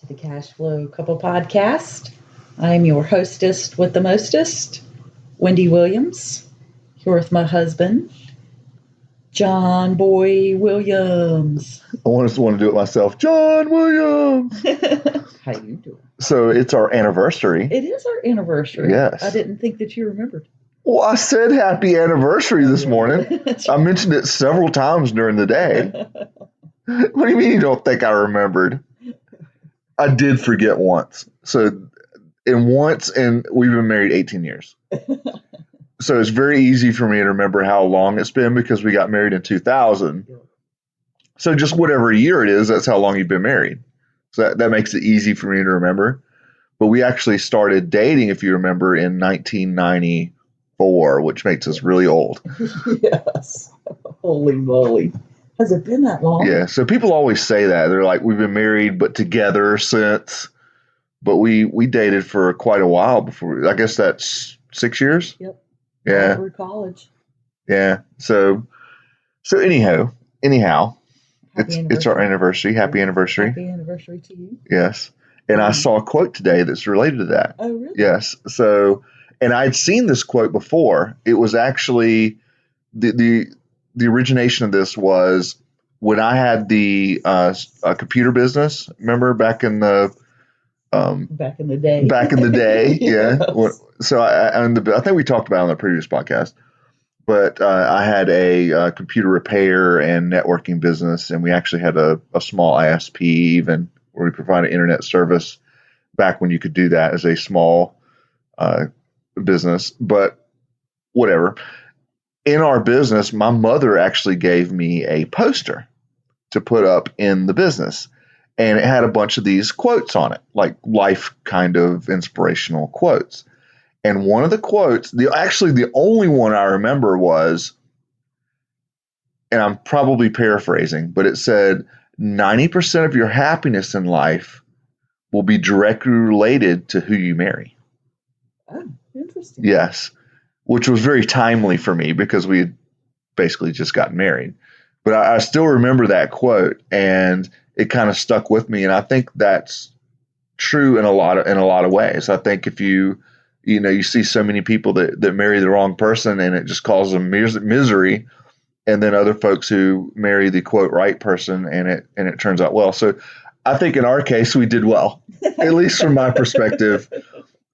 the Cash Flow Couple Podcast. I am your hostess with the mostest, Wendy Williams, here with my husband, John Boy Williams. I just want to do it myself. John Williams. How you doing? So it's our anniversary. It is our anniversary. Yes. I didn't think that you remembered. Well, I said happy anniversary this morning. I mentioned it several times during the day. What do you mean you don't think I remembered? I did forget once. And we've been married 18 years. So it's very easy for me to remember how long it's been because we got married in 2000. So just whatever year it is, that's how long you've been married. So that makes it easy for me to remember. But we actually started dating, if you remember, in 1994, which makes us really old. Yes. Holy moly. Has it been that long? Yeah. So people always say that. They're like, we've been married, but together since. But we dated for quite a while before. I guess that's 6 years. Yep. Yeah. Through college. Yeah. So anyhow, it's our anniversary. Happy anniversary. Happy anniversary to you. Yes. And I saw a quote today that's related to that. Oh, really? Yes. So, and I'd seen this quote before. It was actually the origination of this was when I had the computer business. Remember back in the day. Back in the day, yeah. Yes. So I think we talked about it on the previous podcast. But I had a computer repair and networking business, and we actually had a small ISP even where we provided internet service back when you could do that as a small business. But whatever. In our business, my mother actually gave me a poster to put up in the business. And it had a bunch of these quotes on it, like life kind of inspirational quotes. And one of the quotes, the only one I remember was, and I'm probably paraphrasing, but it said, 90% of your happiness in life will be directly related to who you marry. Oh, interesting. Yes, which was very timely for me because we had basically just gotten married. But I still remember that quote, and it kind of stuck with me. And I think that's true in a lot of ways. I think if you see so many people that marry the wrong person and it just causes them misery, and then other folks who marry the quote right person and it turns out well. So I think in our case we did well, at least from my perspective.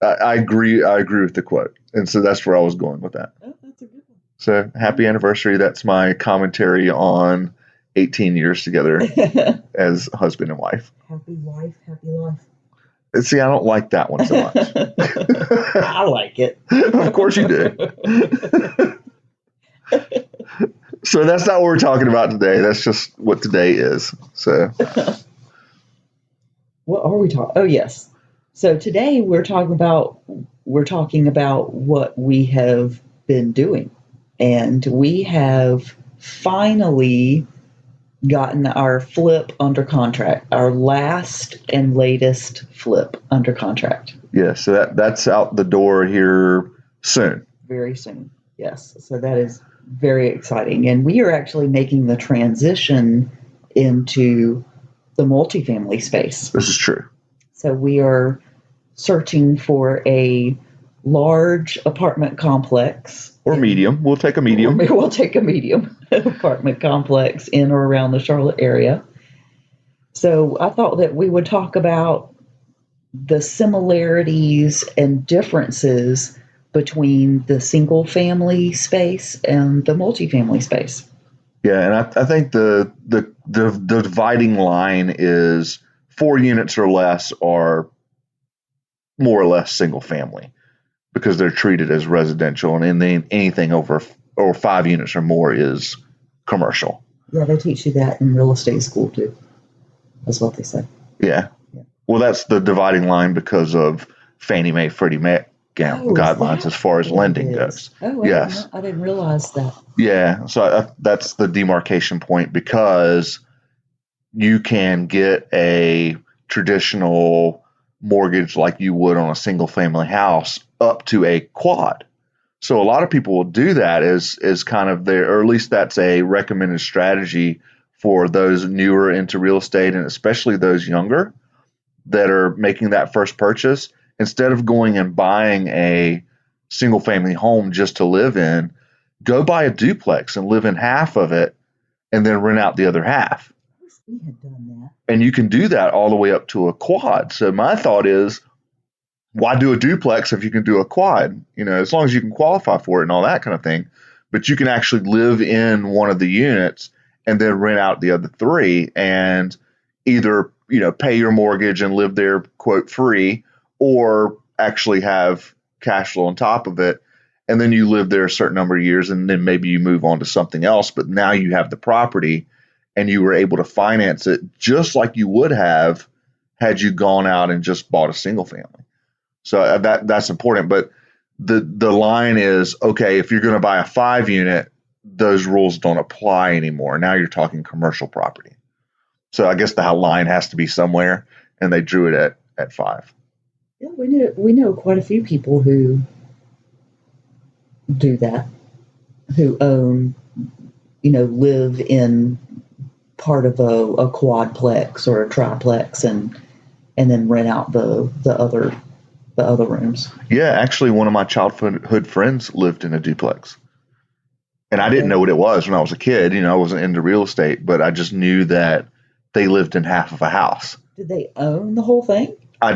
I agree with the quote, and so that's where I was going with that. Oh, that's a good one. So happy anniversary. That's my commentary on 18 years together as husband and wife. Happy wife, happy life. See, I don't like that one so much. I like it. Of course you do. So that's not what we're talking about today. That's just what today is. So what are we talking? Oh, yes. So today we're talking about what we have been doing. And we have finally gotten our flip under contract, our last and latest flip under contract. Yeah, so that's out the door here soon. Very soon, yes. So that is very exciting. And we are actually making the transition into the multifamily space. This is true. So we are searching for a large apartment complex. Or medium. We'll take a medium. We'll take a medium apartment complex in or around the Charlotte area. So I thought that we would talk about the similarities and differences between the single family space and the multifamily space. Yeah, and I think the dividing line is 4 units or less are more or less single family, because they're treated as residential, and then anything over 5 units or more is commercial. Yeah, they teach you that in real estate school too. That's what they say. Yeah. Well, that's the dividing line because of Fannie Mae, Freddie Mac guidelines as far as lending goes. Oh, yes. I didn't realize that. Yeah, so that's the demarcation point, because you can get a traditional mortgage like you would on a single family house up to a quad. So a lot of people will do that as kind of or at least that's a recommended strategy for those newer into real estate, and especially those younger, that are making that first purchase, instead of going and buying a single family home just to live in, go buy a duplex and live in half of it and then rent out the other half. I wish we had done that. And you can do that all the way up to a quad. So my thought is, why do a duplex if you can do a quad? As long as you can qualify for it and all that kind of thing. But you can actually live in one of the units and then rent out the other three, and either, pay your mortgage and live there, quote, free, or actually have cash flow on top of it. And then you live there a certain number of years, and then maybe you move on to something else. But now you have the property and you were able to finance it just like you would have had you gone out and just bought a single family. So that's important. But the line is, okay, if you're going to buy a 5-unit, those rules don't apply anymore. Now you're talking commercial property. So I guess the line has to be somewhere, and they drew it at 5. Yeah, we know quite a few people who do that, who own, live in part of a quadplex or a triplex, and then rent out the other rooms. Yeah, actually, one of my childhood friends lived in a duplex. And I didn't know what it was when I was a kid. I wasn't into real estate, but I just knew that they lived in half of a house. Did they own the whole thing? I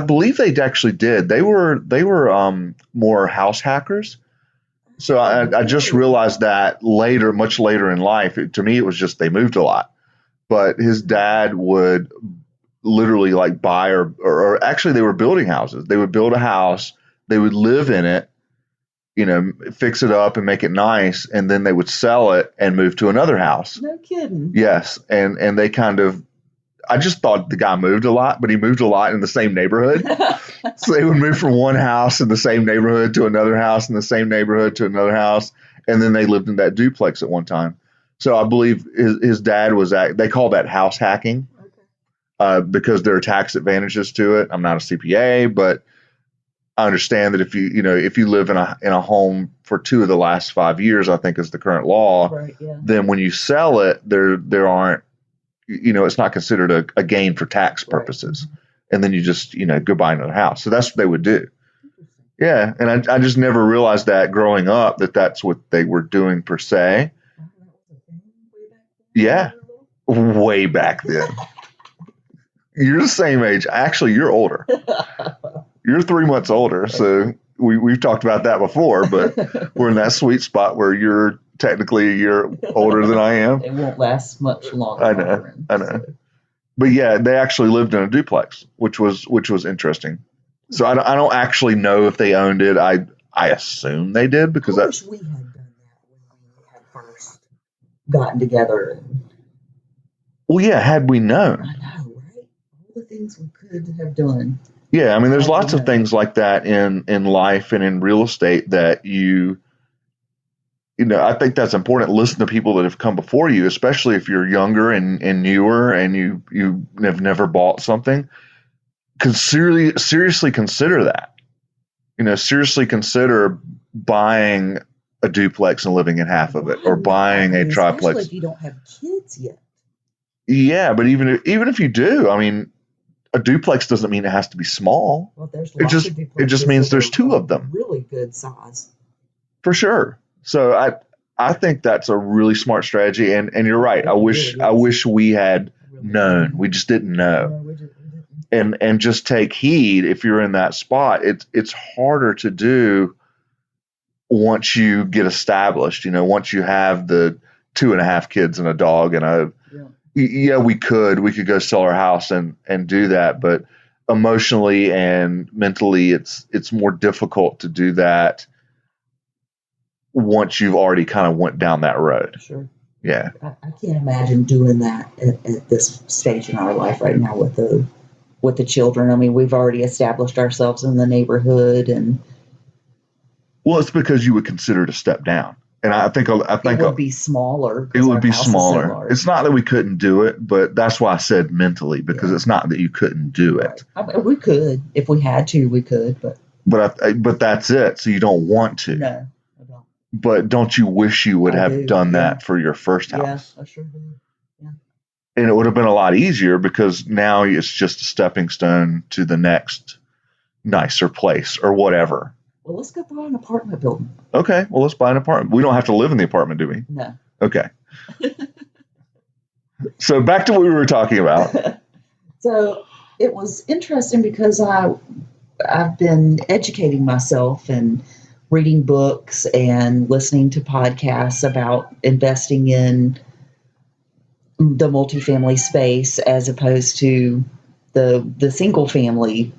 believe they actually did. They were more house hackers. So I just realized that later, much later in life. To me, it was just they moved a lot. But his dad would literally like buy or actually they were building houses. They would build a house, they would live in it, fix it up and make it nice, and then they would sell it and move to another house. No kidding. Yes, and they kind of, I just thought the guy moved a lot, but he moved a lot in the same neighborhood. So they would move from one house in the same neighborhood to another house in the same neighborhood to another house, and then they lived in that duplex at one time. So I believe his dad they call that house hacking. Because there are tax advantages to it. I'm not a CPA, but I understand that if you live in a home for 2 of the last 5 years, I think is the current law, right, yeah. Then when you sell it, there aren't, it's not considered a gain for tax purposes. Right. And then you just, go buy another house. So that's what they would do. Yeah. And I just never realized that growing up that that's what they were doing per se. Yeah. Way back then. You're the same age. Actually, you're older. You're 3 months older. So we've talked about that before, but we're in that sweet spot where you're technically a year older than I am. It won't last much longer. I know. So. But yeah, they actually lived in a duplex, which was interesting. So I don't actually know if they owned it. I assume they did because I wish we had done that when we had first gotten together. Well, yeah, had we known. I know, right? All the things we could have done. Yeah, I mean, there's lots of things like that in life and in real estate that I think that's important. Listen to people that have come before you, especially if you're younger and newer and you have never bought something. Seriously consider that. Seriously consider buying a duplex and living in half of it, or buying a triplex. Especially if you don't have kids yet. Yeah, but even if you do, I mean, a duplex doesn't mean it has to be small. Well, there's lots of duplexes. It just means there's 2 of them. Really good size. For sure. So I think that's a really smart strategy, and you're right. I wish we had known. We just didn't know. No, we didn't. And just take heed if you're in that spot. It's harder to do once you get established. Once you have the 2.5 kids and a dog and yeah, we could go sell our house and do that, but emotionally and mentally, it's more difficult to do that once you've already kind of went down that road. Sure. Yeah. I can't imagine doing that at this stage in our life right now with the children. I mean, we've already established ourselves in the neighborhood, and well, it's because you would consider it a step down. And I think it would be smaller. It would be smaller. It's not that we couldn't do it, but that's why I said mentally, because it's not that you couldn't do it. I mean, we could, if we had to, we could, but that's it. So you don't want to. No, I don't. But don't you wish you would have done that for your first house? Yeah, I sure do. Yeah. And it would have been a lot easier because now it's just a stepping stone to the next nicer place or whatever. Well, let's go buy an apartment building. Okay, well, let's buy an apartment. We don't have to live in the apartment, do we? No. Okay. So back to what we were talking about. So it was interesting because I've been educating myself and reading books and listening to podcasts about investing in the multifamily space as opposed to the single family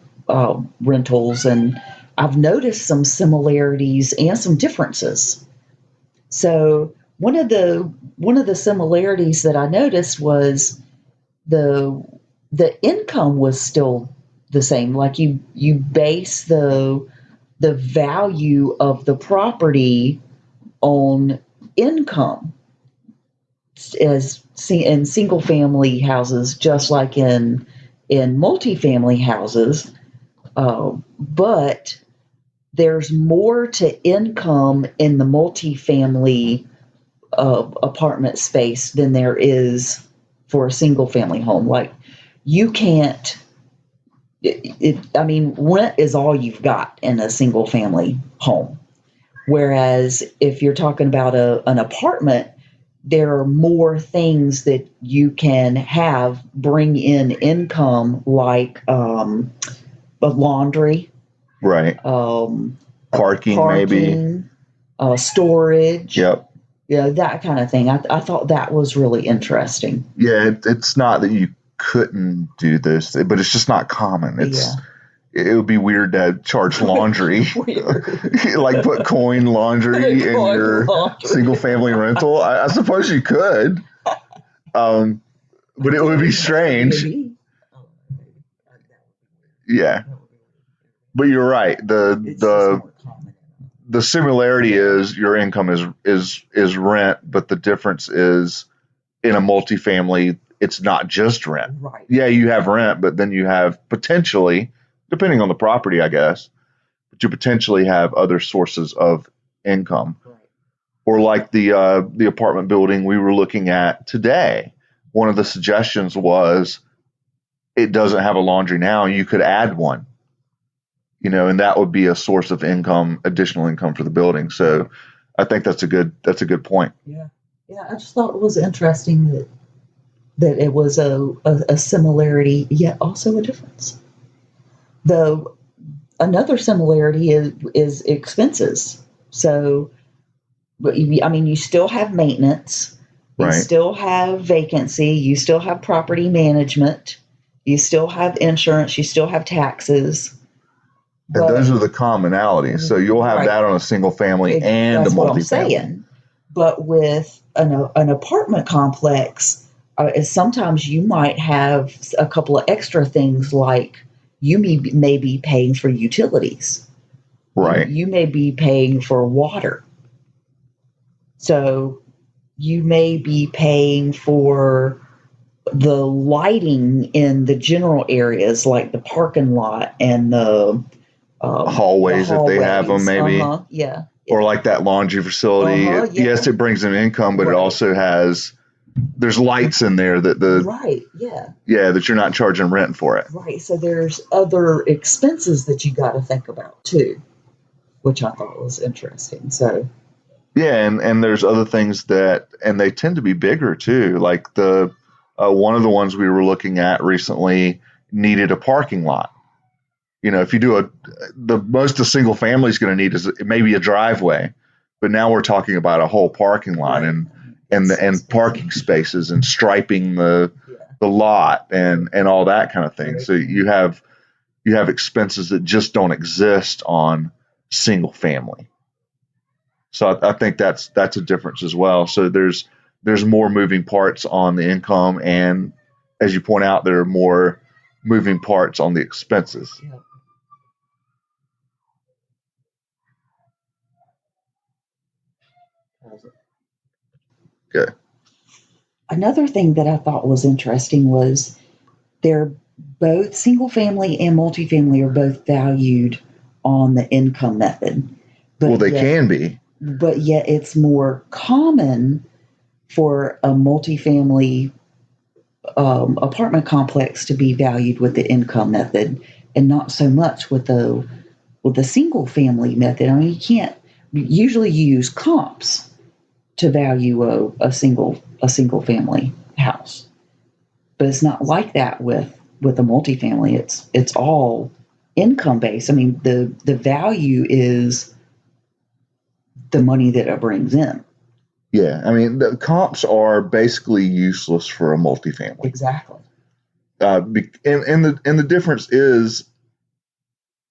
rentals, and I've noticed some similarities and some differences. So one of the similarities that I noticed was the income was still the same. Like you base the value of the property on income as in single family houses, just like in multifamily houses, but there's more to income in the multifamily apartment space than there is for a single family home. Like you can't. I mean, rent is all you've got in a single family home. Whereas if you're talking about an apartment, there are more things that you can have bring in income, like a laundry, Right. Parking, maybe. Storage. Yep. Yeah, that kind of thing. I thought that was really interesting. Yeah, it's not that you couldn't do this, but it's just not common. It would be weird to charge laundry, like put coin laundry in your single family rental. I suppose you could, but it would be strange. Yeah, but you're right. The similarity is your income is rent, but the difference is in a multifamily, it's not just rent. Right. Yeah, you have rent, but then you have potentially, depending on the property, I guess, but you potentially have other sources of income. Right. Or like the apartment building we were looking at today. One of the suggestions was it doesn't have a laundry now. You could add one, and that would be a source of income, additional income for the building. So I think that's a good point. Yeah. Yeah. I just thought it was interesting that it was a similarity, yet also a difference. Though another similarity is expenses. So, I mean, you still have maintenance, you Right. still have vacancy, you still have property management, you still have insurance, you still have taxes. And those are the commonalities. So you'll have that on a single family and a multifamily. That's what I'm saying. But with an apartment complex, sometimes you might have a couple of extra things, like you may be paying for utilities. Right. You may be paying for water. So you may be paying for the lighting in the general areas, like the parking lot and the hallways, if they have them, maybe. Yeah. Or like that laundry facility. Yeah. Yes, it brings them income, but it also there's lights in there that right. Yeah. Yeah, that you're not charging rent for it. Right. So there's other expenses that you got to think about too, which I thought was interesting. So. Yeah, and there's other things and they tend to be bigger too. Like the one of the ones we were looking at recently needed a parking lot. If you do the most a single family is going to need is maybe a driveway, but now we're talking about a whole parking lot and parking spaces and striping the lot and all that kind of thing. So you have expenses that just don't exist on single family. So I think that's a difference as well. So there's more moving parts on the income, and as you point out, there are more moving parts on the expenses. Yeah. Okay. Another thing that I thought was interesting was they're both single family and multifamily are both valued on the income method. But they can be. But yet it's more common for a multifamily apartment complex to be valued with the income method and not so much with the single family method. I mean, you can't usually use comps to value a single family house, but it's not like that with a multifamily. It's all income based. I mean, the value is the money that it brings in. Yeah, I mean, the comps are basically useless for a multifamily. Exactly. And the difference is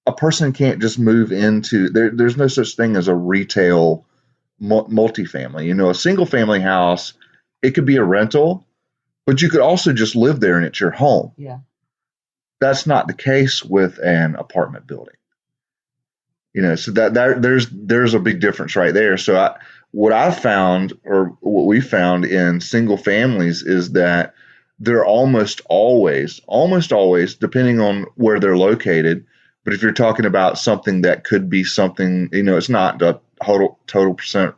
a person can't just move into there's no such thing as a retail multifamily. You know, a single family house, it could be a rental, but you could also just live there and it's your home. Yeah. That's not the case with an apartment building. You know, so there's a big difference right there. So what I found, or what we found in single families, is that they're almost always, depending on where they're located. But if you're talking about something that could be something, you know, it's not the total percent,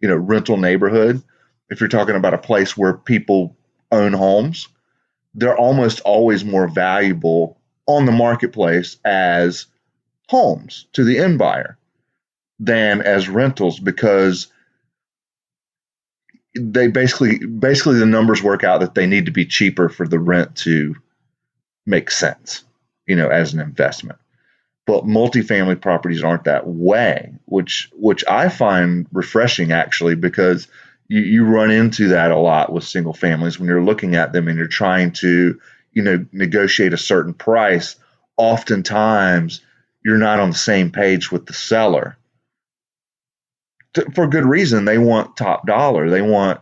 you know, rental neighborhood. If you're talking about a place where people own homes, they're almost always more valuable on the marketplace as homes to the end buyer than as rentals, because they basically the numbers work out that they need to be cheaper for the rent to make sense, you know, as an investment. But multifamily properties aren't that way, which I find refreshing, actually, because you run into that a lot with single families when you're looking at them and you're trying to, you know, negotiate a certain price. Oftentimes you're not on the same page with the seller, for good reason. They want top dollar. They want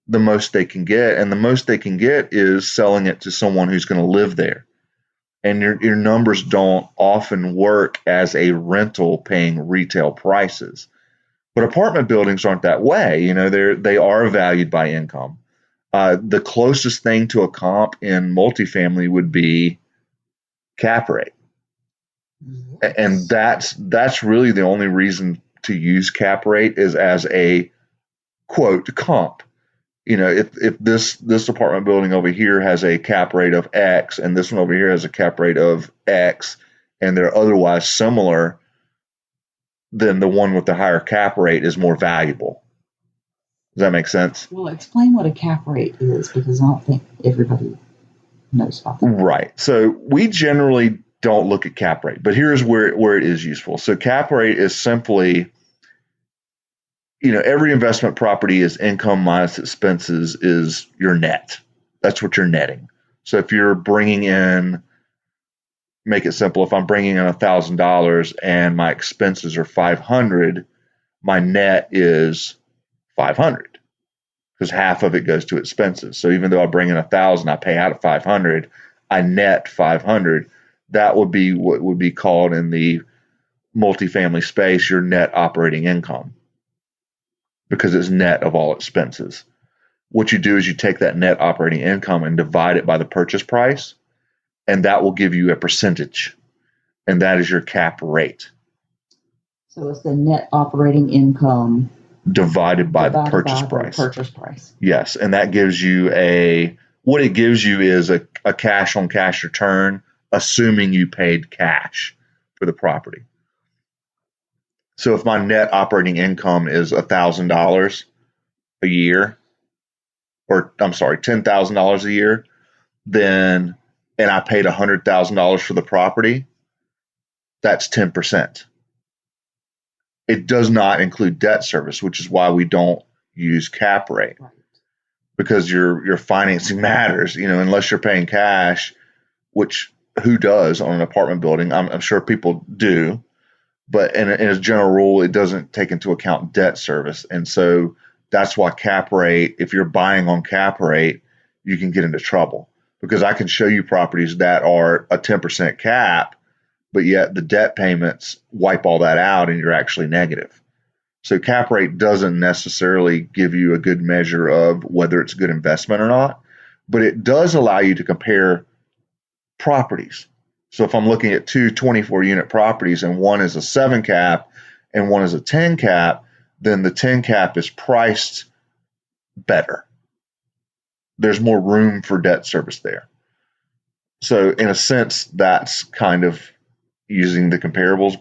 the most they can get, and the most they can get is selling it to someone who's going to live there. And your numbers don't often work as a rental paying retail prices. But apartment buildings aren't that way. You know, they are valued by income. The closest thing to a comp in multifamily would be cap rate. Yes. And that's really the only reason to use cap rate, is as a quote comp. You know, if this apartment building over here has a cap rate of X and this one over here has a cap rate of X, and they're otherwise similar, then the one with the higher cap rate is more valuable. Does that make sense? Well, explain what a cap rate is, because I don't think everybody knows about that. Right. So we generally don't look at cap rate, but here's where it is useful. So cap rate is simply, you know, every investment property is income minus expenses is your net. That's what you're netting. So if you're bringing in, make it simple, if I'm bringing in $1,000 and my expenses are $500, my net is $500, because half of it goes to expenses. So even though I bring in $1,000, I pay out at $500, I net $500. That would be what would be called in the multifamily space your net operating income, because it's net of all expenses. What you do is you take that net operating income and divide it by the purchase price, and that will give you a percentage, and that is your cap rate. So it's the net operating income divided by the purchase price. Yes, and that gives you what it gives you is a cash on cash return, assuming you paid cash for the property. So if my net operating income is $1,000 a year, or I'm sorry, $10,000 a year, then, and I paid $100,000 for the property, that's 10%. It does not include debt service, which is why we don't use cap rate, right? Because your financing matters, you know, unless you're paying cash, which who does on an apartment building? I'm sure people do, but in a general rule, it doesn't take into account debt service. And so that's why cap rate, if you're buying on cap rate, you can get into trouble, because I can show you properties that are a 10% cap, but yet the debt payments wipe all that out and you're actually negative. So cap rate doesn't necessarily give you a good measure of whether it's a good investment or not, but it does allow you to compare properties. So if I'm looking at two 24-unit properties and one is a 7 cap and one is a 10 cap, then the 10 cap is priced better. there's more room for debt service there. So in a sense, that's kind of using the comparables,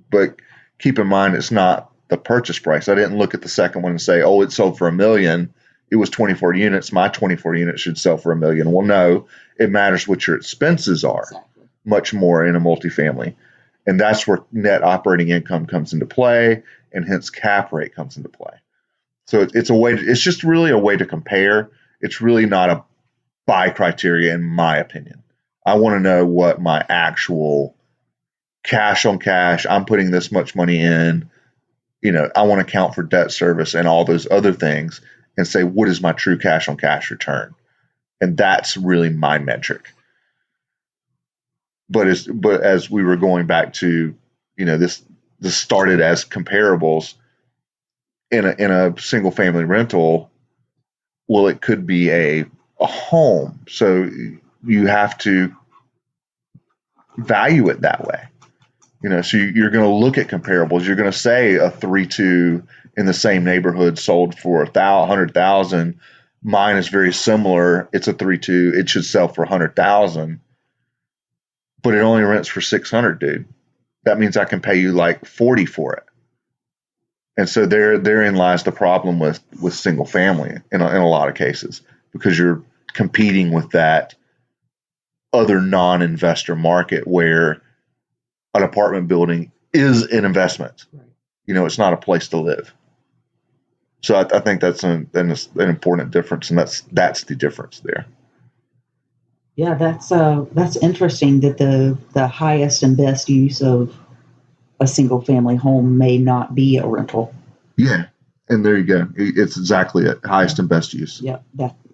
but keep in mind it's not the purchase price. I didn't look at the second one and say, oh, it sold for $1 million. It was 24 units. My 24 units should sell for $1 million. Well, no, it matters what your expenses are. Exactly. Much more in a multifamily. And that's where net operating income comes into play, and hence cap rate comes into play. So it's a way. It's just really a way to compare. It's really not a buy criteria, in my opinion. I want to know what my actual cash on cash. I'm putting this much money in. I want to account for debt service and all those other things, and say, what is my true cash on cash return? And that's really my metric. But as we were going back to, this started as comparables in a single family rental. Well, it could be a home. So you have to value it that way. So you're going to look at comparables. You're going to say a 3.2 in the same neighborhood sold for $100,000. Mine is very similar. It's a 3.2. It should sell for $100,000, but it only rents for $600, dude. That means I can pay you like $40 for it. And so therein lies the problem with single family in a lot of cases, because you're competing with that other non-investor market where an apartment building is an investment. Right. It's not a place to live. So I think that's an important difference, and that's the difference there. Yeah, that's interesting that the highest and best use of a single family home may not be a rental. Yeah, and there you go. It's exactly it. Highest and best use. Yeah,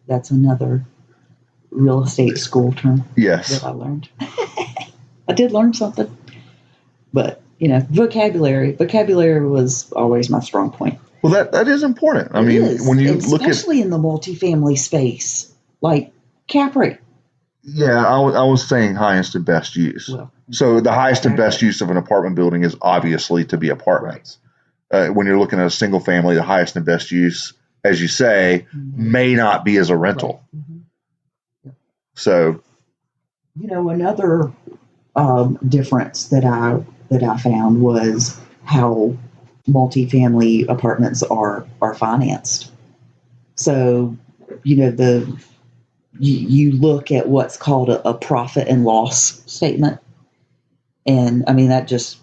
that's another real estate school term. Yes, that I learned. I did learn something, but vocabulary was always my strong point. Well, that is important. I mean, when you look at, especially in the multifamily space, like cap rate. Yeah, I was saying highest and best use. Well, so the highest and best use of an apartment building is obviously to be apartments. Right. When you're looking at a single family, the highest and best use, as you say, may not be as a rental. Right. Mm-hmm. So, another difference that I found was how multifamily apartments are financed. So, you look at what's called a profit and loss statement. And I mean, that just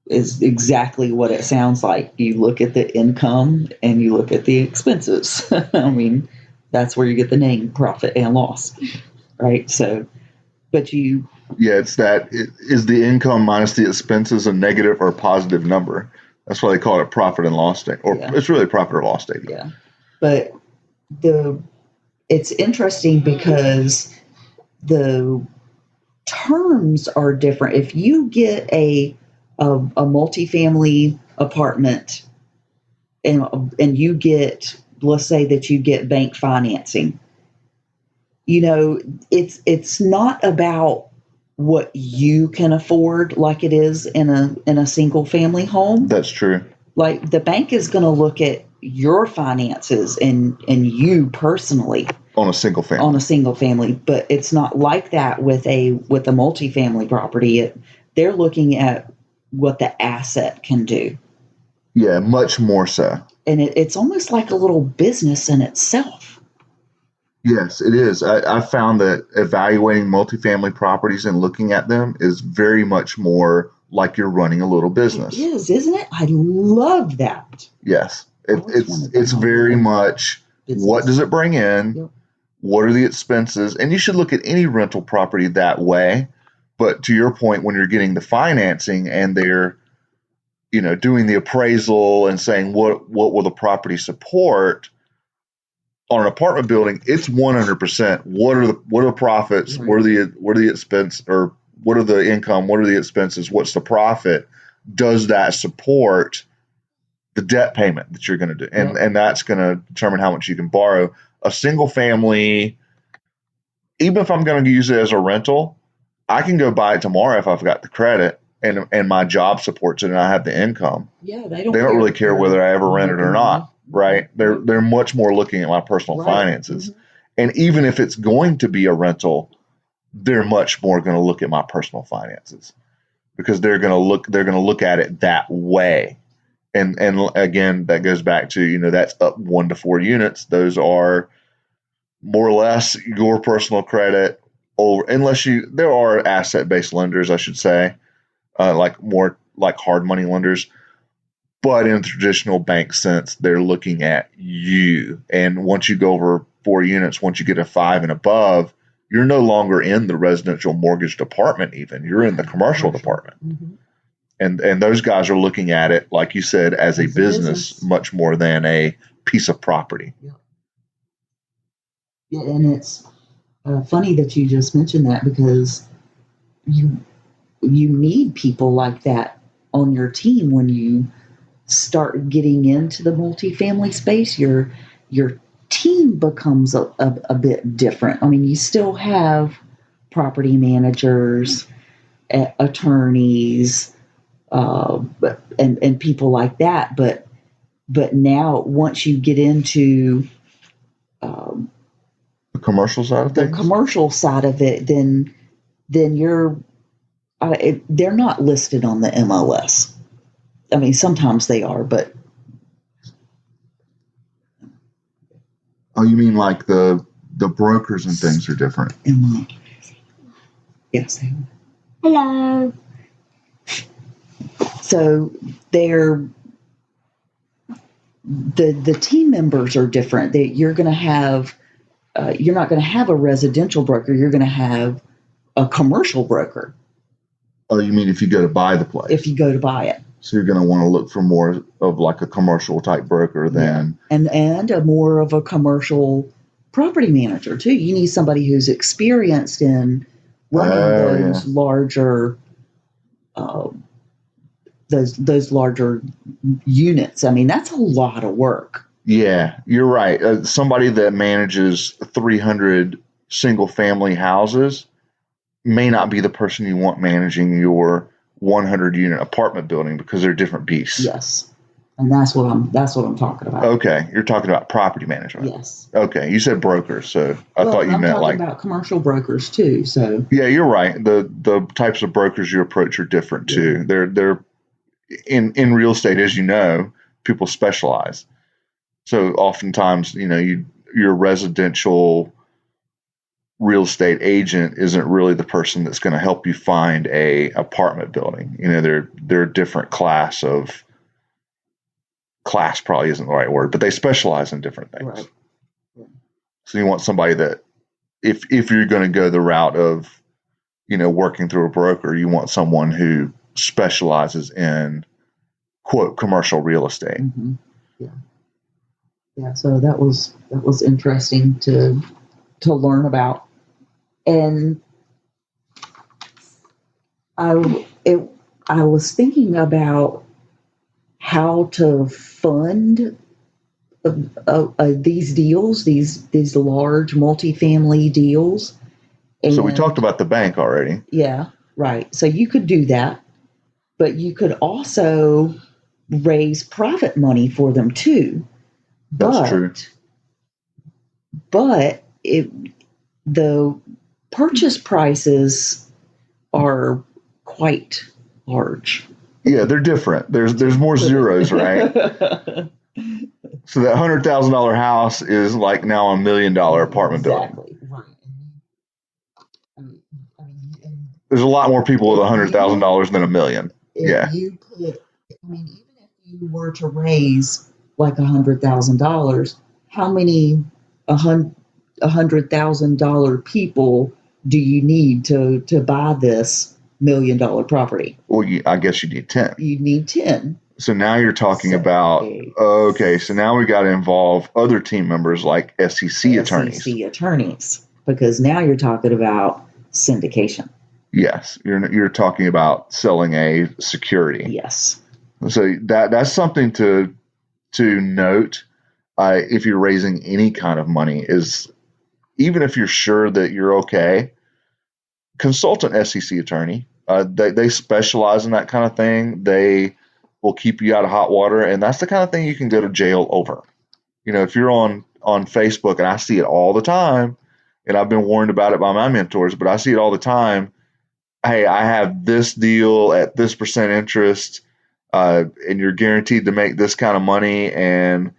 is exactly what it sounds like. You look at the income and you look at the expenses. I mean, that's where you get the name profit and loss, right? So, but you... Yeah, it's that. Is the income minus the expenses a negative or a positive number? That's why they call it a profit and loss statement. Or It's really a profit or loss statement. Yeah. But it's interesting because the terms are different. If you get a multifamily apartment and you get, let's say that you get bank financing, it's not about what you can afford like it is in a single family home. That's true. Like the bank is going to look at your finances and you personally on a single family. But it's not like that with a multifamily property. They're looking at what the asset can do. Yeah, much more so. And it's almost like a little business in itself. Yes, it is. I found that evaluating multifamily properties and looking at them is very much more like you're running a little business. It is, isn't it? I love that. Yes. It's very much business. What does it bring in? Yep. What are the expenses? And you should look at any rental property that way. But to your point, when you're getting the financing and they're, doing the appraisal and saying what will the property support on an apartment building, it's 100%. What are the profits? Right. What are the expense, or what are the income? What are the expenses? What's the profit? Does that support the debt payment that you're going to do? And that's going to determine how much you can borrow. A single family, even if I'm going to use it as a rental, I can go buy it tomorrow if I've got the credit and my job supports it and I have the income. Yeah, they don't really care whether I ever rent it or not, right? They're much more looking at my personal finances. Mm-hmm. And even if it's going to be a rental, they're much more going to look at my personal finances because they're going to look at it that way. And again, that goes back to, that's up 1 to 4 units. Those are more or less your personal credit, or there are asset-based lenders, I should say, more like hard money lenders. But in the traditional bank sense, they're looking at you. And once you go over 4 units, once you get a 5 and above, you're no longer in the residential mortgage department even. You're in the commercial department. Mm-hmm. And those guys are looking at it, like you said, as a business much more than a piece of property. Yeah, and it's funny that you just mentioned that because you need people like that on your team when you start getting into the multifamily space. Your team becomes a bit different. I mean, you still have property managers, attorneys, and people like that. But now, once you get into the commercial side of things, then you're they're not listed on the MLS. I mean, sometimes they are, but oh, you mean like the brokers and things are different? Yes. Hello. So they're the team members are different. You're going to have you're not going to have a residential broker. You're going to have a commercial broker. Oh, you mean if you go to buy the place? If you go to buy it. So you're going to want to look for more of like a commercial type broker than and a more of a commercial property manager too. You need somebody who's experienced in running those larger those larger units. I mean, that's a lot of work. Yeah, you're right. Somebody that manages 300 single family houses may not be the person you want managing your 100 unit apartment building because they're different beasts. Yes. And that's what I'm talking about. Okay, you're talking about property management. Yes. Okay, you said brokers, so I thought you meant like about commercial brokers too. So yeah, you're right. The types of brokers you approach are different too. They're in real estate, as you know, people specialize. So oftentimes, your residential real estate agent isn't really the person that's going to help you find a apartment building. They're a different class probably isn't the right word, but they specialize in different things. Right. Yeah. So you want somebody that if you're going to go the route of, working through a broker, you want someone who specializes in quote commercial real estate. Mm-hmm. Yeah. Yeah. So that was interesting to learn about. And I was thinking about how to fund these deals, these large multifamily deals. And, so we talked about the bank already. Yeah, right. So you could do that, but you could also raise private money for them too. That's true. But the purchase prices are quite large. Yeah, they're different. There's more zeros, right? So that $100,000 house is like now $1 million apartment building. Exactly. Right. There's a lot more people with $100,000 than $1 million. Even if you were to raise like $100,000, how many $100,000 people do you need to buy this $1 million property? Well, I guess you need 10. You need 10. So now you're talking about, so now we got to involve other team members like SEC attorneys. Because now you're talking about syndication. Yes, you're talking about selling a security. Yes. So that's something to note if you're raising any kind of money is even if you're sure that you're okay, consult an SEC attorney. They specialize in that kind of thing. They will keep you out of hot water, and that's the kind of thing you can go to jail over. If you're on on Facebook, and I see it all the time, and I've been warned about it by my mentors, but I see it all the time. Hey, I have this deal at this percent interest, and you're guaranteed to make this kind of money. And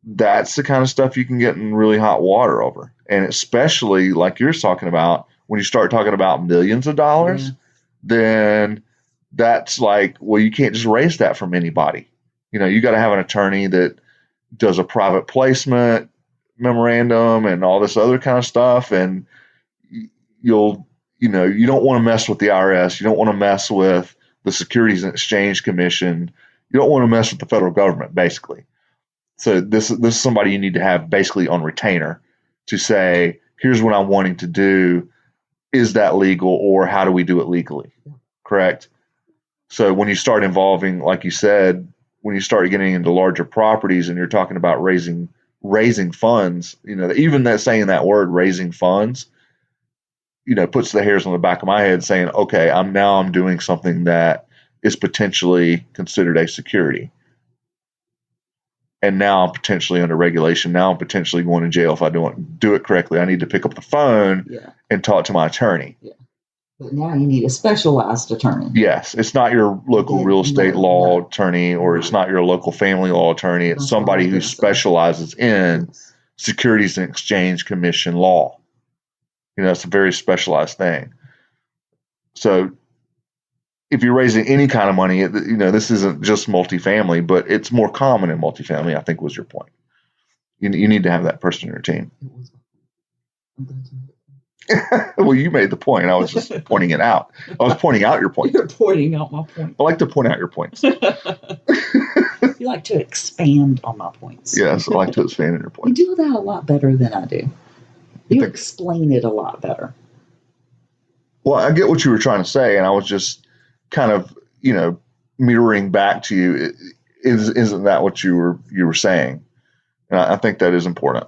that's the kind of stuff you can get in really hot water over. And especially like you're talking about, when you start talking about millions of dollars, then that's like, well, you can't just raise that from anybody. You got to have an attorney that does a private placement memorandum and all this other kind of stuff. And you don't want to mess with the IRS. You don't want to mess with the Securities and Exchange Commission. You don't want to mess with the federal government, basically. So this is somebody you need to have basically on retainer to say, here's what I'm wanting to do. Is that legal, or how do we do it legally? Correct? So when you start involving, like you said, when you start getting into larger properties and you're talking about raising funds, even that saying that word, raising funds, puts the hairs on the back of my head saying, okay, I'm doing something that is potentially considered a security. And now I'm potentially under regulation. Now I'm potentially going to jail if I don't do it correctly. I need to pick up the phone and talk to my attorney. Yeah. But now you need a specialized attorney. Yes. It's not your local real estate law attorney, or it's not your local family law attorney. It's somebody who specializes in Securities and Exchange Commission law. It's a very specialized thing. So if you're raising any kind of money, this isn't just multifamily, but it's more common in multifamily, I think was your point. You need to have that person in your team. Well, you made the point. I was just pointing it out. I was pointing out your point. You're pointing out my point. I like to point out your points. You like to expand on my points. Yes, I like to expand on your points. You do that a lot better than I do. You explain it a lot better. Well, I get what you were trying to say, and I was just kind of, mirroring back to you. Isn't that what you were saying? And I think that is important.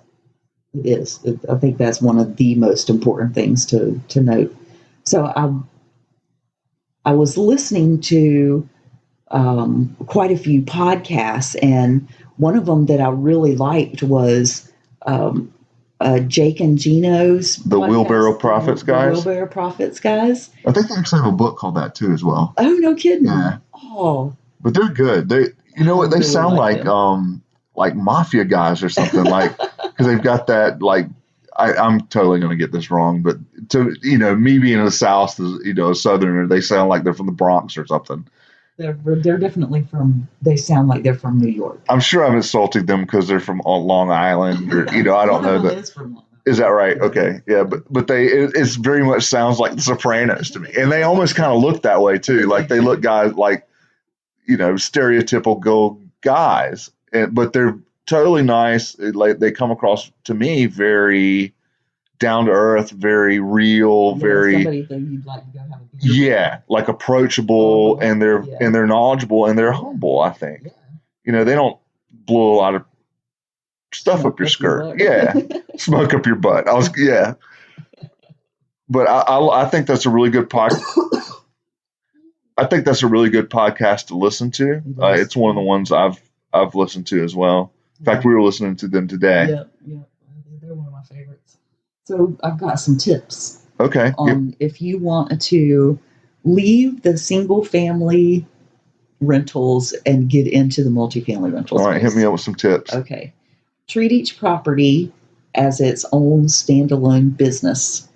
It is. I think that's one of the most important things to note. So I was listening to quite a few podcasts, and one of them that I really liked was Jake and Gino's The podcast, Wheelbarrow Profits guys. The Wheelbarrow Profits guys. I think they actually have a book called that too as well. Oh, no kidding. Yeah. Oh. But they're good. They what they really sound like mafia guys or something, like, because they've got that, like, I'm totally going to get this wrong, but me being in the South, a Southerner, they sound like they're from the Bronx or something. They're definitely they sound like they're from New York. I'm sure I'm insulting them because they're from Long Island, or, I don't know that. Is that right? Okay. Yeah. But it's very much sounds like the Sopranos to me. And they almost kind of look that way too. Like they look guys like, stereotypical guys, but they're totally nice. Like they come across to me very down to earth, very real, very somebody that you'd like to go have a beer with. Like approachable, and they're knowledgeable, and they're humble, I think. Yeah. They don't blow a lot of stuff up your skirt. Smoke up your butt. But I think that's a really good podcast. I think that's a really good podcast to listen to. It's one of the ones I've listened to as well. In fact, we were listening to them today. Yeah. They're one of my favorites. So I've got some tips. Okay. If you want to leave the single family rentals and get into the multifamily rentals. All right, hit me up with some tips. Okay. Treat each property as its own standalone business,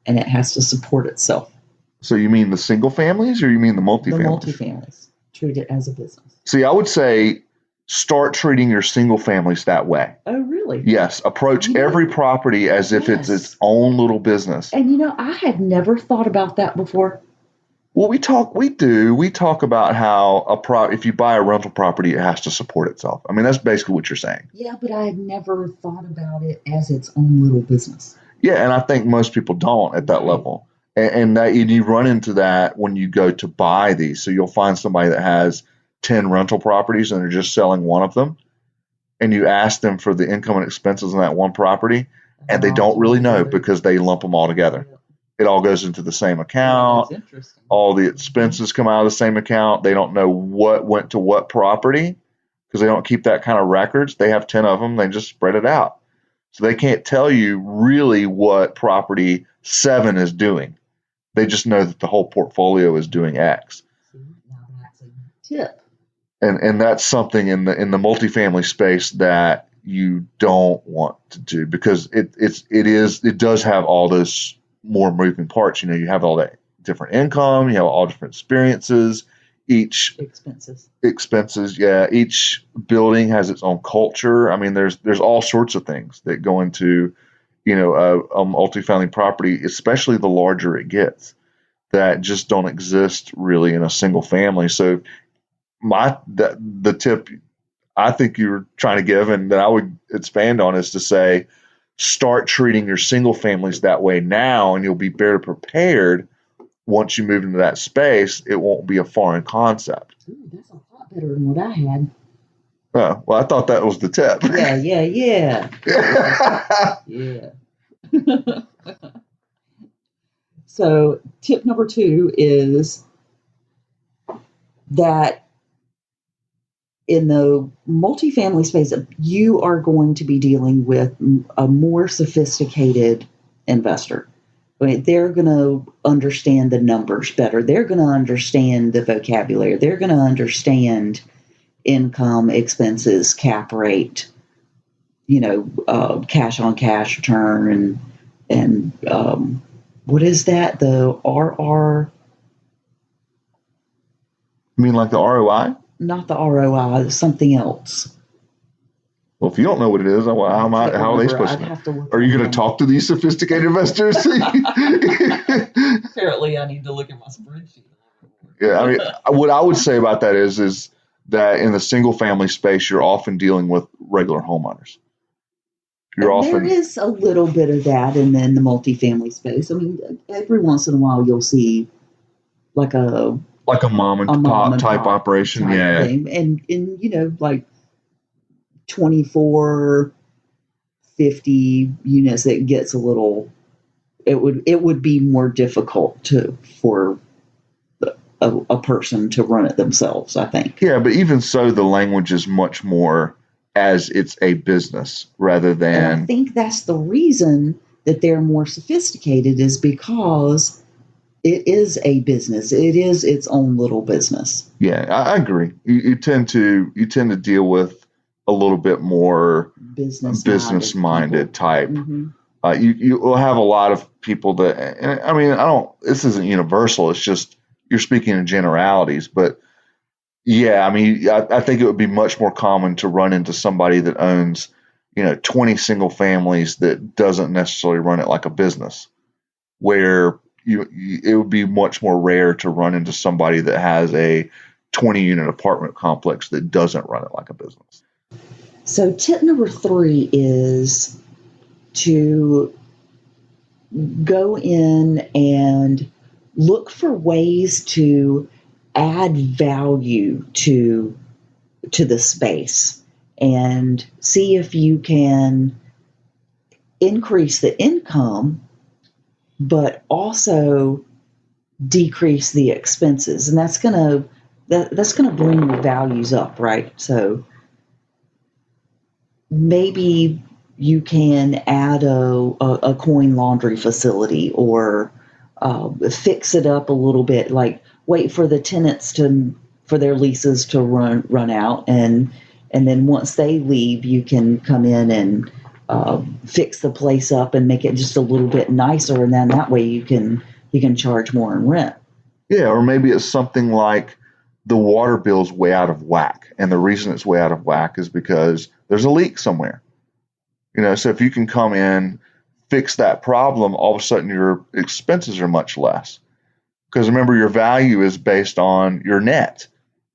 and it has to support itself. So you mean the single families, or you mean the multifamilies? The multifamilies. Treat it as a business. See, I would say start treating your single families that way. Oh, really? Yes. Approach every property as if it's its own little business. And I had never thought about that before. Well, we talk about how if you buy a rental property, it has to support itself. I mean, that's basically what you're saying. Yeah, but I had never thought about it as its own little business. Yeah, and I think most people don't at that level. And you run into that when you go to buy these. So you'll find somebody that has 10 rental properties and they're just selling one of them. And you ask them for the income and expenses on that one property, and they don't really know because they lump them all together. It all goes into the same account. That's interesting. All the expenses come out of the same account. They don't know what went to what property because they don't keep that kind of records. They have 10 of them. They just spread it out. So they can't tell you really what property 7 is doing. They just know that the whole portfolio is doing X. Now that's a tip. And that's something in the multifamily space that you don't want to do, because it does have all those more moving parts. You have all that different income, you have all different experiences, each expenses. Yeah, each building has its own culture. I mean, there's all sorts of things that go into a multifamily property, especially the larger it gets, that just don't exist really in a single family. So the tip I think you're trying to give, and that I would expand on, is to say, start treating your single families that way now, and you'll be better prepared once you move into that space. It won't be a foreign concept. Ooh, that's a lot better than what I had. Oh, well, I thought that was the tip. Yeah. So tip number 2 is that in the multifamily space, you are going to be dealing with a more sophisticated investor. They're going to understand the numbers better. They're going to understand the vocabulary. They're going to understand income, expenses, cap rate, cash on cash return, and what is that? The RR? You mean like the ROI? Not the ROI, something else. Well, if you don't know what it is, how are they supposed to know? Are you going to talk to these sophisticated investors? Apparently, I need to look at my spreadsheet. Yeah, I mean, what I would say about that is that in the single family space, you're often dealing with regular homeowners. There is a little bit of that in the multifamily space. I mean, every once in a while you'll see like a mom and pop type operation, thing. And like 24, 50 units, it gets a little. It would be more difficult for a person to run it themselves, I think. Yeah, but even so, the language is much more as it's a business rather than. And I think that's the reason that they're more sophisticated, is because it is a business. It is its own little business. Yeah, I agree. You tend to deal with a little bit more business minded type. Mm-hmm. You will have a lot of people that, and I mean, this isn't universal. It's just you're speaking in generalities, but yeah, I mean, I think it would be much more common to run into somebody that owns, 20 single families that doesn't necessarily run it like a business, where it would be much more rare to run into somebody that has a 20 unit apartment complex that doesn't run it like a business. So tip number 3 is to go in and look for ways to add value to the space, and see if you can increase the income, but also decrease the expenses, and that's gonna bring your values up, right? So maybe you can add a coin laundry facility, or fix it up a little bit, like wait for the tenants for their leases to run out, and then once they leave, you can come in and fix the place up and make it just a little bit nicer, and then that way you can charge more in rent. Yeah, or maybe it's something like the water bill's way out of whack, and the reason it's way out of whack is because there's a leak somewhere. So if you can come in, fix that problem, all of a sudden your expenses are much less. Because remember, your value is based on your net,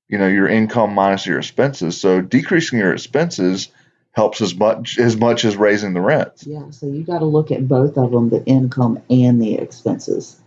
your income minus your expenses. So decreasing your expenses helps as much as raising the rents. Yeah, so you got to look at both of them, the income and the expenses.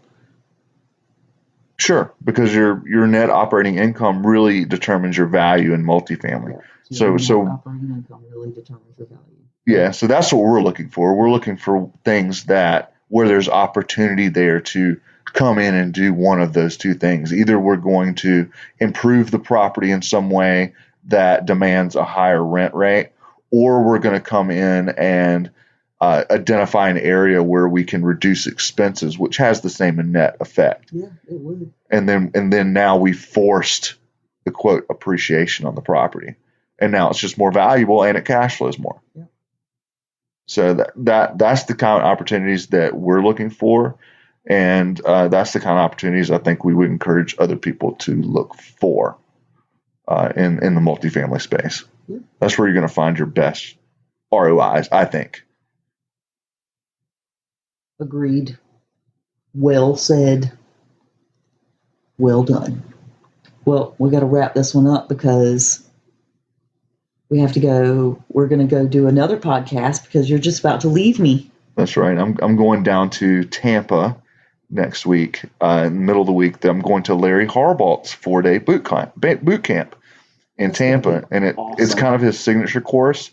Sure, because your net operating income really determines your value in multifamily. Yeah, so operating income really determines your value. Yeah, so that's what we're looking for. We're looking for things where there's opportunity there to come in and do one of those two things. Either we're going to improve the property in some way that demands a higher rent rate, or we're going to come in and identify an area where we can reduce expenses, which has the same net effect. Yeah, it would. And then now we forced the quote appreciation on the property, and now it's just more valuable and it cash flows more. Yeah. So that's the kind of opportunities that we're looking for, and that's the kind of opportunities I think we would encourage other people to look for in the multifamily space. Yeah. That's where you're going to find your best ROIs, I think. Agreed. Well said. Well done. Well, we got to wrap this one up because we have to go. We're going to go do another podcast because you're just about to leave me. That's right. I'm going down to Tampa next week, in the middle of the week. That I'm going to Larry Harbaugh's 4-day boot camp in Tampa, and it's kind of his signature course.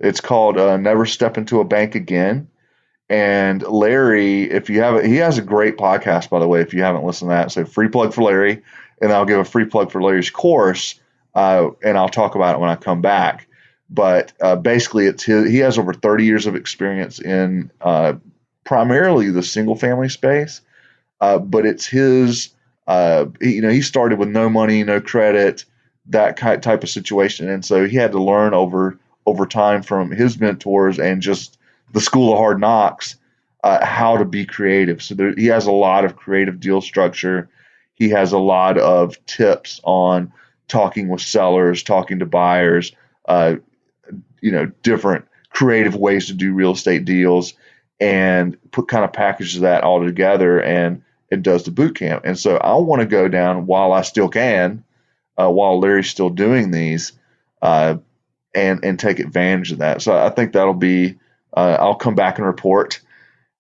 It's called Never Step Into a Bank Again. And Larry, he has a great podcast, by the way, if you haven't listened to that. So free plug for Larry, and I'll give a free plug for Larry's course, and I'll talk about it when I come back. But basically, he has over 30 years of experience in primarily the single family space, but it's his. He started with no money, no credit, that type of situation, and so he had to learn over time from his mentors and just the school of hard knocks, how to be creative. So he has a lot of creative deal structure. He has a lot of tips on talking with sellers, talking to buyers, different creative ways to do real estate deals, and packages that all together and does the boot camp. And so I want to go down while I still can, while Larry's still doing these, and take advantage of that. So I think that'll be. I'll come back and report,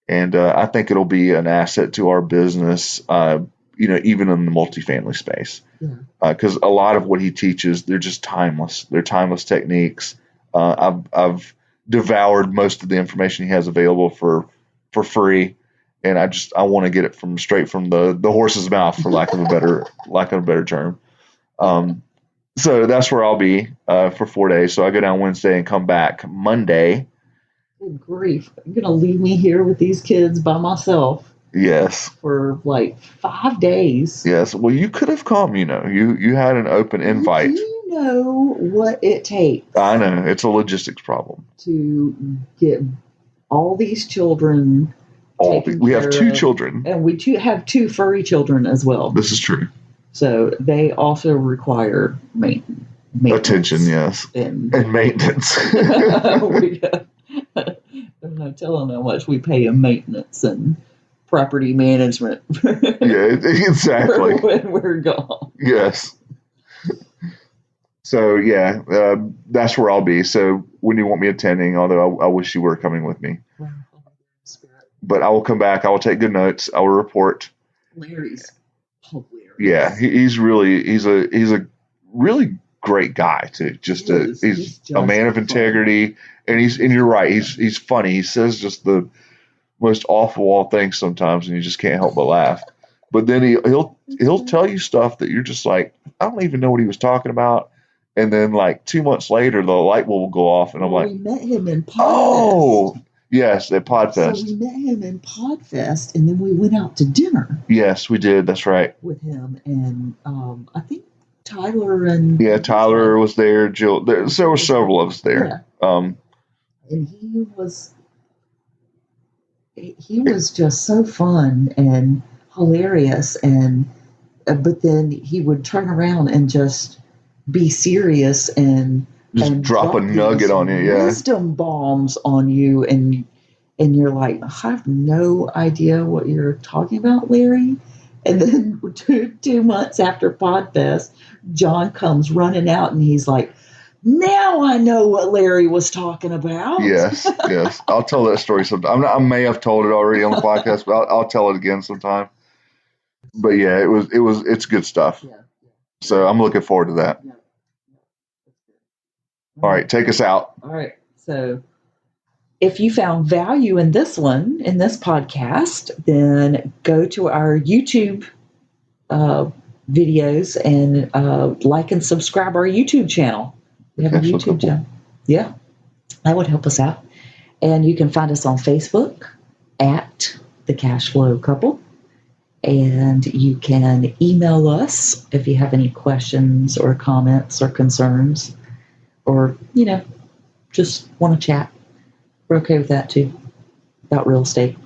and I think it'll be an asset to our business, even in the multifamily space. Because a lot of what he teaches, they're just timeless. They're timeless techniques. I've devoured most of the information he has available for free, and I want to get it straight from the horse's mouth, for lack of a better term. So that's where I'll be for 4 days. So I go down Wednesday and come back Monday. Good grief. You're going to leave me here with these kids by myself. Yes. For like 5 days. Yes. Well, you could have come, you had an open invite. You know what it takes. I know. It's a logistics problem. To get all these children. We have 2 children. And we have 2 furry children as well. This is true. So they also require maintenance. Attention, yes. And maintenance. There's no telling how much we pay in maintenance and property management. Yeah, exactly. When we're gone. Yes. So, that's where I'll be. So, when you want me attending, although I wish you were coming with me. But I will come back. I will take good notes. I will report. Larry's hilarious. Yeah, he's a really great guy too. He's a man of integrity, and you're right. He's funny. He says just the most awful things sometimes, and you just can't help but laugh. But then he'll tell you stuff that you're just like, I don't even know what he was talking about. And then like 2 months later, the light bulb will go off, and I'm like, we met him in Podfest. Oh, yes, at Podfest. So we met him in Podfest, and then we went out to dinner. Yes, we did. That's right. With him, and I think Tyler and Tyler was there. Jill, there were several of us there. Yeah. And he was just so fun and hilarious, and but then he would turn around and just be serious and drop a nugget on you, wisdom bombs on you, and you're like, I have no idea what you're talking about, Larry. And then 2 months after Podfest, John comes running out, and he's like, now I know what Larry was talking about. Yes. I'll tell that story sometime. I may have told it already on the podcast, but I'll tell it again sometime. But yeah, it's good stuff. Yeah. So I'm looking forward to that. Yeah. All right, take us out. All right. So if you found value in this podcast, then go to our YouTube videos and like and subscribe our YouTube channel. We have a YouTube channel. Yeah, that would help us out. And you can find us on Facebook at The Cash Flow Couple. And you can email us if you have any questions or comments or concerns, or, just want to chat. We're okay with that too, about real estate.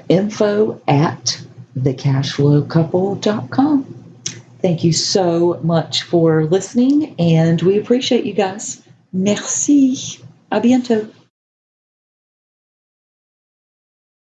Info at thecashflowcouple.com. Thank you so much for listening, and we appreciate you guys. Merci. À bientôt.